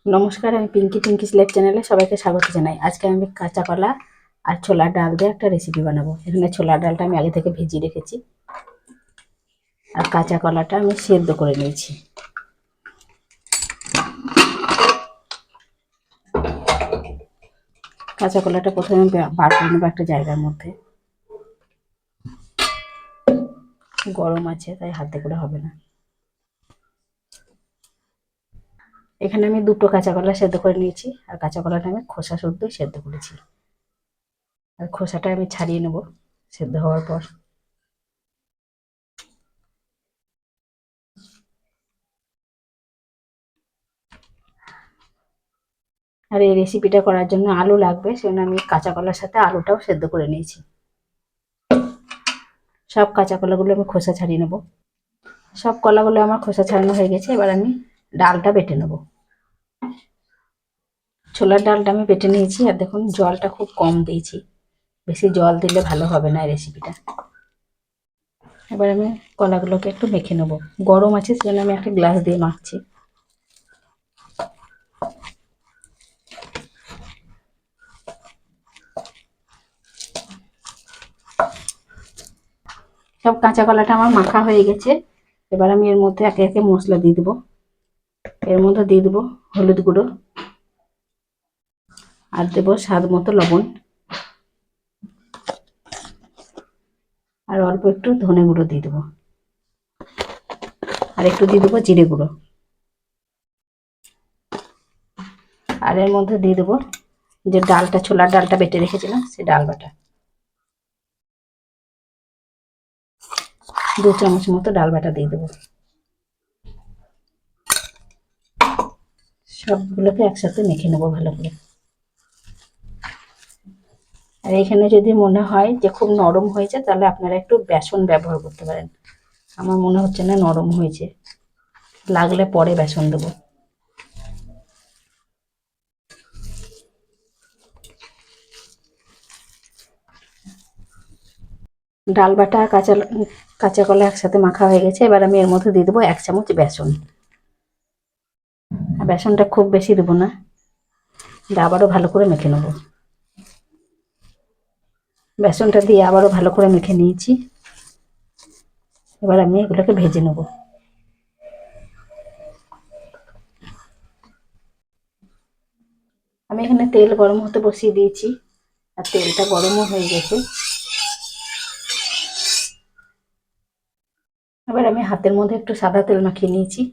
নমস্কার, আমি পিঙ্কিস লাইফ চ্যানেলে সবাইকে স্বাগত জানাই। আজকে আমি কাঁচা কলা আর ছোলার ডাল দিয়ে একটা রেসিপি বানাবো। এখানে ছোলার ডালটা আমি আগে থেকে ভিজিয়ে রেখেছি আর কাঁচা কলাটা আমি সেদ্ধ করে নিয়েছি। কাঁচা কলাটা প্রথমে আমি বার করে নেবো একটা জায়গার মধ্যে। গরম আছে তাই হাতে করে হবে না। এখানে আমি দুটো কাঁচা কলা সেদ্ধ করে নিয়েছি আর কাঁচা কলাটা আমি খোসা শুদ্ধই সেদ্ধ করেছি। আর খোসাটা আমি ছাড়িয়ে নেব সেদ্ধ হওয়ার পর। আর এই রেসিপিটা করার জন্য আলু লাগবে, সেজন্য আমি কাঁচা কলার সাথে আলুটাও সেদ্ধ করে নিয়েছি। সব কাঁচা কলাগুলো আমি খোসা ছাড়িয়ে নেব। সব কলাগুলো আমার খোসা ছাড়ানো হয়ে গেছে। এবার আমি ডালটা বেটে নেব। ছোলার ডালটা আমি বেটে নিয়েছি আর দেখুন জলটা খুব কম দিয়েছি, বেশি জল দিলে ভালো হবে না এই রেসিপিটা। এবার আমি কলাগুলোকে একটু মেখে নেব। গরম আছে সেজন্য আমি একটা গ্লাস দিয়ে মাখছি। সব কাঁচা কলাটা আমার মাখা হয়ে গেছে। এবার আমি এর মধ্যে একে একে মশলা দিয়ে দেবো। এর মধ্যে দিয়ে দেবো হলুদ গুঁড়ো আর দেবো স্বাদ মতো লবণ আর অল্প একটু ধনে গুঁড়ো দিয়ে দেবো আর একটু দিয়ে দেবো জিরে গুঁড়ো। আর এর মধ্যে দিয়ে দেবো যে ডালটা, ছোলার ডালটা বেটে রেখেছিলাম সেই ডাল বাটা 2 চামচ মতো ডাল বাটা দিয়ে দেবো। সবগুলোকে একসাথে মেখে নেবো ভালো করে। আর এখানে যদি মনে হয় যে খুব নরম হয়েছে তাহলে আপনারা একটু বেসন ব্যবহার করতে পারেন। আমার মনে হচ্ছে না নরম হয়েছে, লাগলে পরে বেসন দেবো। ডাল বাটা আর কাঁচা কলা একসাথে মাখা হয়ে গেছে। এবার আমি এর মধ্যে দিয়ে দেবো 1 চামচ বেসন। আর বেসনটা খুব বেশি দেবো না, আবারও ভালো করে মেখে নেবো। বেসনটা দিয়ে আবারও ভালো করে মেখে নিয়েছি। এবার আমি এগুলোকে ভেজে নেব। আমি এখানে তেল গরম হতে বসিয়ে দিয়েছি আর তেলটা গরমও হয়ে গেছে। এবার আমি হাতের মধ্যে একটু সাদা তেল মাখিয়ে নিয়েছি।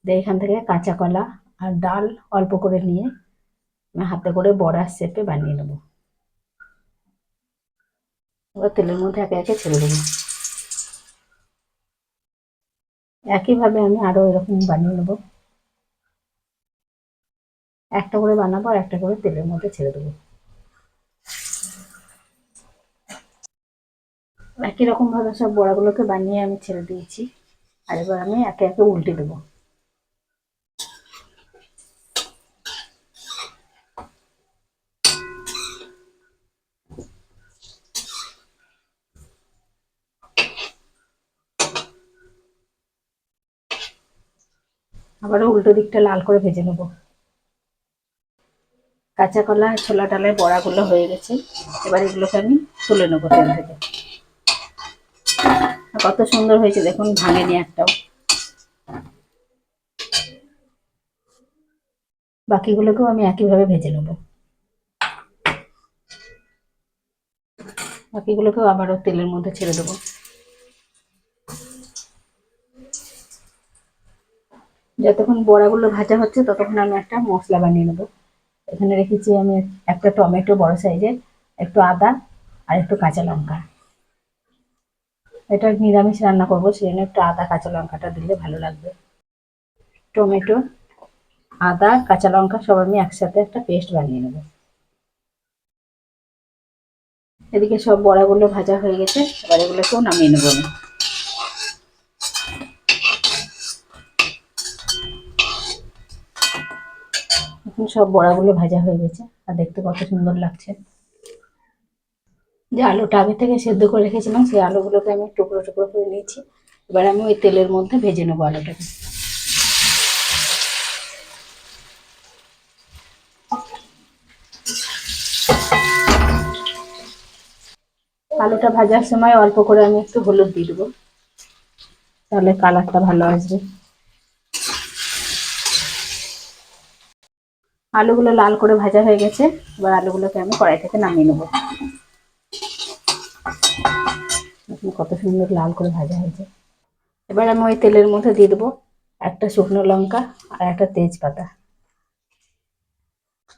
এখান থেকে কাঁচা কলা আর ডাল অল্প করে নিয়ে আমি হাতে করে বড়ার শেপে বানিয়ে নেব। এবার তেলের মধ্যে একে একে ছেড়ে দেবো। একইভাবে আমি আরো এরকম বানিয়ে নেব। একটা করে বানাবো আর একটা করে তেলের মধ্যে ছেড়ে দেবো। একই রকম ভাবে সব বড়াগুলোকে বানিয়ে আমি ছেড়ে দিয়েছি। আর এবার আমি একে একে উল্টে দেবো। আবারও উল্টো দিকটা লাল করে ভেজে নেব। কাঁচা কলা ছোলা ডালের বড়াগুলো হয়ে গেছে। এবার এগুলোকে আমি তুলে নেবো তেল থেকে। কত সুন্দর হয়েছে দেখুন, ভাঙেনি একটাও। বাকিগুলোকেও আমি একইভাবে ভেজে নেব। বাকিগুলোকেও আবারও তেলের মধ্যে ছেড়ে দেবো। যতক্ষণ বড়াগুলো ভাজা হচ্ছে ততক্ষণ আমি একটা মশলা বানিয়ে নেবো। এখানে রেখেছি আমি একটা টমেটো বড় সাইজের, একটু আদা আর একটু কাঁচা লঙ্কা। এটা নিরামিষ রান্না করবো সেজন্য একটু আদা কাঁচা লঙ্কাটা দিলে ভালো লাগবে। টমেটো, আদা, কাঁচা লঙ্কা সব আমি একসাথে একটা পেস্ট বানিয়ে নেব। এদিকে সব বড়াগুলো ভাজা হয়ে গেছে। এবার এগুলোকেও নামিয়ে নেবো আমি। এখন সব বড়াগুলো ভাজা হয়ে গেছে আর দেখতে কত সুন্দর লাগছে। যে আলুটা আগে থেকে সেদ্ধ করে রেখেছিলাম সেই আলুগুলোকে আমি টুকরো টুকরো করে নিয়েছি। এবার আমি ওই তেলের মধ্যে ভেজে নেবো আলুটাকে। আলুটা ভাজার সময় অল্প করে আমি একটু হলুদ দিয়ে দেবো, তাহলে কালারটা ভালো আসবে। আলুগুলো লাল করে ভাজা হয়ে গেছে, এবার আলুগুলোকে আমি কড়াই থেকে নামিয়ে নেবো। কত সুন্দর লাল করে ভাজা হয়েছে। এবার আমি ওই তেলের মধ্যে দিয়ে দেবো একটা শুকনো লঙ্কা আর একটা তেজপাতা,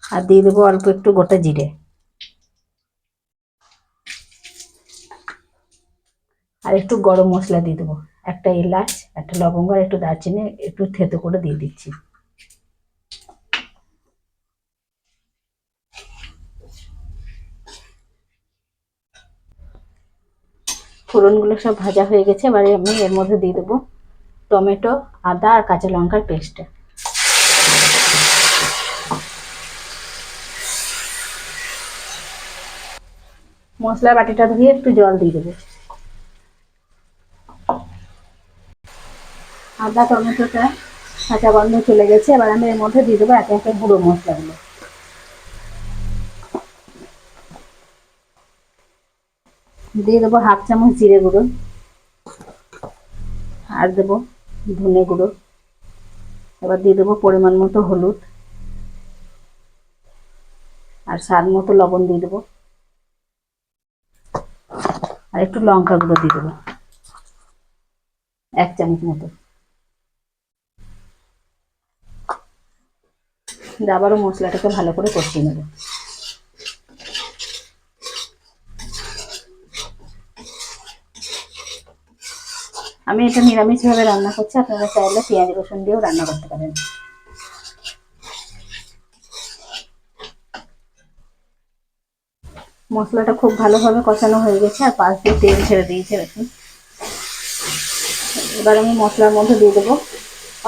আর দিয়ে দেবো অল্প একটু গোটা জিরে, আর একটু গরম মশলা দিয়ে দেবো, একটা এলাচ, একটা লবঙ্গ আর একটু দারচিনি একটু থেতো করে দিয়ে দিচ্ছি। ফোড়নগুলো সব ভাজা হয়ে গেছে, এবারে আমি এর মধ্যে দিয়ে দেবো টমেটো, আদা আর কাঁচা লঙ্কার পেস্ট। মশলার বাটিটা ধুয়ে একটু জল দিয়ে দেবো। আদা টমেটোটা কাঁচা গন্ধ চলে গেছে, এবার আমি এর মধ্যে দিয়ে দেবো একে একে গুঁড়ো মশলাগুলো। দিয়ে দেবো হাফ চামচ জিরে গুঁড়ো, আর দেবো ধনে গুঁড়ো। এবার দিয়ে দেবো পরিমাণ মতো হলুদ, আর স্বাদ মতো লবণ দিয়ে দেবো, আর একটু লঙ্কা গুঁড়ো দিয়ে দেবো 1 চামচ মতো। আবারও মশলাটাকে ভালো করে কষিয়ে নেব। আমি এটা নিরামিষভাবে রান্না করছি, আপনারা চাইলে পেঁয়াজ রসুন দিয়েও রান্না করতে পারেন। মশলাটা খুব ভালোভাবে কষানো হয়ে গেছে, আর পাশ দিয়ে তেল ছেড়ে দিয়েছে দেখুন। এবার আমি মশলার মধ্যে দিয়ে দেবো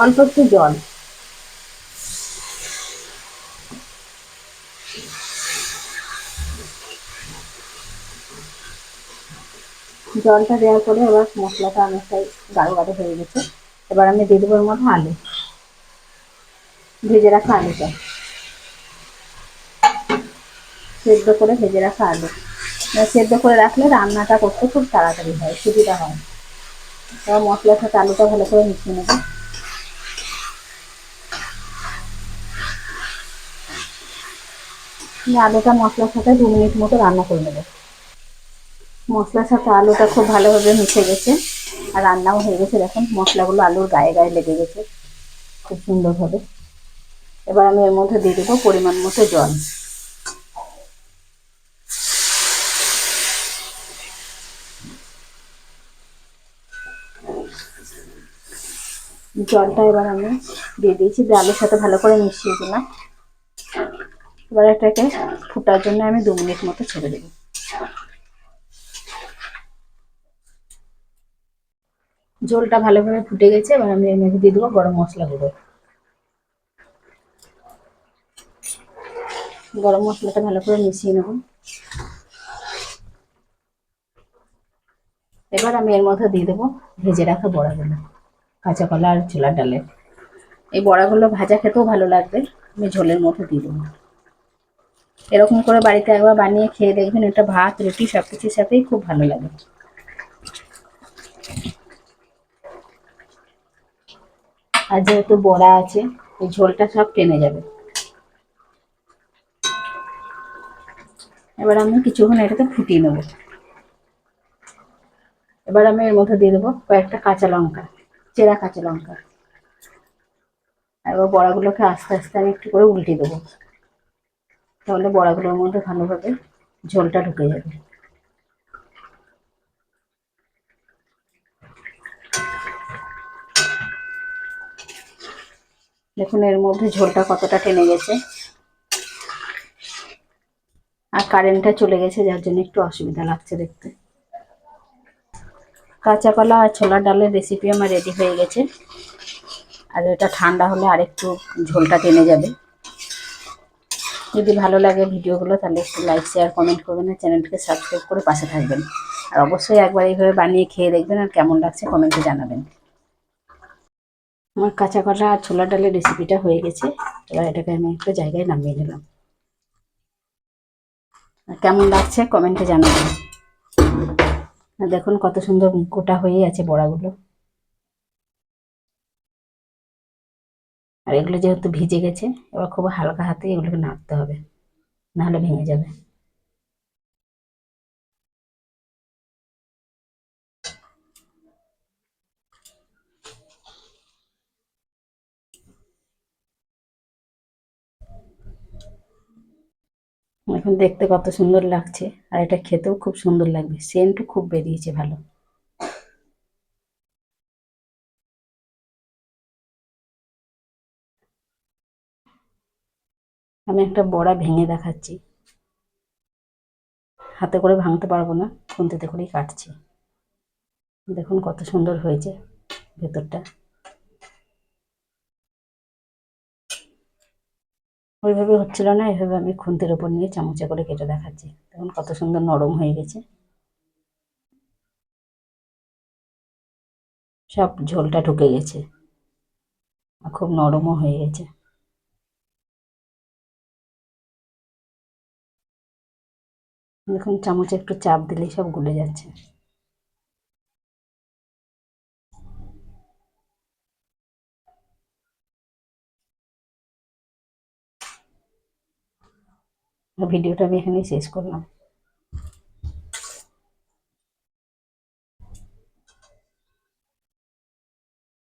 অল্প একটু জল। জলটা দেওয়ার পরে এবার মশলাটা অনেকটাই গাঢ় গাঢ় হয়ে গেছে। এবার আমি দিয়ে দেবো এর মধ্যে আলু, ভেজে রাখা আলুটা, সেদ্ধ করে ভেজে রাখা আলু। সেদ্ধ করে রাখলে রান্নাটা করতে খুব তাড়াতাড়ি হয়, সুবিধা হয়। এবার মশলার সাথে আলুটা ভালো করে মিশিয়ে নেব। আলুটা মশলার সাথে 2 মিনিট মতো রান্না করে নেব। মশলার সাথে আলুটা খুব ভালোভাবে মিশে গেছে, আর রান্নাও হয়ে গেছে। দেখুন মশলাগুলো আলুর গায়ে গায়ে লেগে গেছে খুব সুন্দরভাবে। এবার আমি এর মধ্যে দিয়ে দেবো পরিমাণ মতো জল। জলটা এবার আমি দিয়ে দিয়েছি, দিয়ে আলুর সাথে ভালো করে মিশিয়ে দিলাম। এবার এটাকে ফুটার জন্য আমি 2 মিনিট মতো ছেড়ে দেবো। ঝোলটা ভালোভাবে ফুটে গেছে, এবার আমি এর মধ্যে দিয়ে দেবো গরম মশলা গুঁড়ো। গরম মশলাটা ভালো করে মিশিয়ে নেব। এবার আমি এর মধ্যে দিয়ে দেবো ভেজে রাখা বড়াগুলো, কাঁচা কলা আর ছোলার ডালের। এই বড়াগুলো ভাজা খেতেও ভালো লাগবে, আমি ঝোলের মধ্যে দিয়ে দেবো। এরকম করে বাড়িতে একবার বানিয়ে খেয়ে দেখবেন, এটা ভাত রুটি সবকিছুর সাথেই খুব ভালো লাগে। আর যেহেতু বড়া আছে, এই ঝোলটা সব টেনে যাবে। এবার আমি কিছুক্ষণ এটাকে ফুটিয়ে নেব। এবার আমি এর মধ্যে দিয়ে দেবো কয়েকটা কাঁচা লঙ্কা, চেরা কাঁচা লঙ্কা। এবার বড়াগুলোকে আস্তে আস্তে আমি একটু করে উল্টে দেবো, তাহলে বড়াগুলোর মধ্যে ভালোভাবে ঝোলটা ঢুকে যাবে। দেখুন এর মধ্যে ঝোলটা কতটা টেনে গেছে, আর কারেন্টটা চলে গেছে যার জন্য একটু অসুবিধা লাগছে দেখতে। কাঁচা কলা আর ছোলার ডালের রেসিপি আমার রেডি হয়ে গেছে, আর এটা ঠান্ডা হলে আরেকটু ঝোলটা টেনে যাবে। যদি ভালো লাগে ভিডিওগুলো তাহলে একটু লাইক শেয়ার কমেন্ট করবেন, আর চ্যানেলটিকে সাবস্ক্রাইব করে পাশে থাকবেন। আর অবশ্যই একবার এইভাবে বানিয়ে খেয়ে দেখবেন, আর কেমন লাগছে কমেন্টে জানাবেন। আমার কাঁচা কলা আর ছোলার ডালের রেসিপিটা হয়ে গেছে, এবার এটাকে আমি একটা জায়গায় নামিয়ে নিলাম। কেমন লাগছে কমেন্টে জানাবেন। আর দেখুন কত সুন্দর গোটা হয়ে আছে বড়াগুলো। আর এগুলো যেহেতু ভিজে গেছে, এবার খুব হালকা হাতে এগুলোকে নাড়তে হবে, নাহলে ভেঙে যাবে। এখন দেখতে কত সুন্দর লাগছে, আর এটা খেতেও খুব সুন্দর লাগবে, সেন্টও খুব বেরিয়েছে ভালো। আমি একটা বড়া ভেঙে দেখাচ্ছি। হাতে করে ভাঙতে পারবো না, খুন্তিতে করেই কাটছি। দেখুন কত সুন্দর হয়েছে ভেতরটা। ওইভাবে হচ্ছিল না, এভাবে আমি খুন্তির ওপর নিয়ে চামচে করে কেটে দেখাচ্ছি। দেখুন কত সুন্দর নরম হয়ে গেছে, সব ঝোলটা ঢুকে গেছে, আর খুব নরমও হয়ে গেছে। দেখুন চামচে একটু চাপ দিলেই সব গুলে যাচ্ছে। ভিডিওটা আমি এখানেই শেষ করলাম।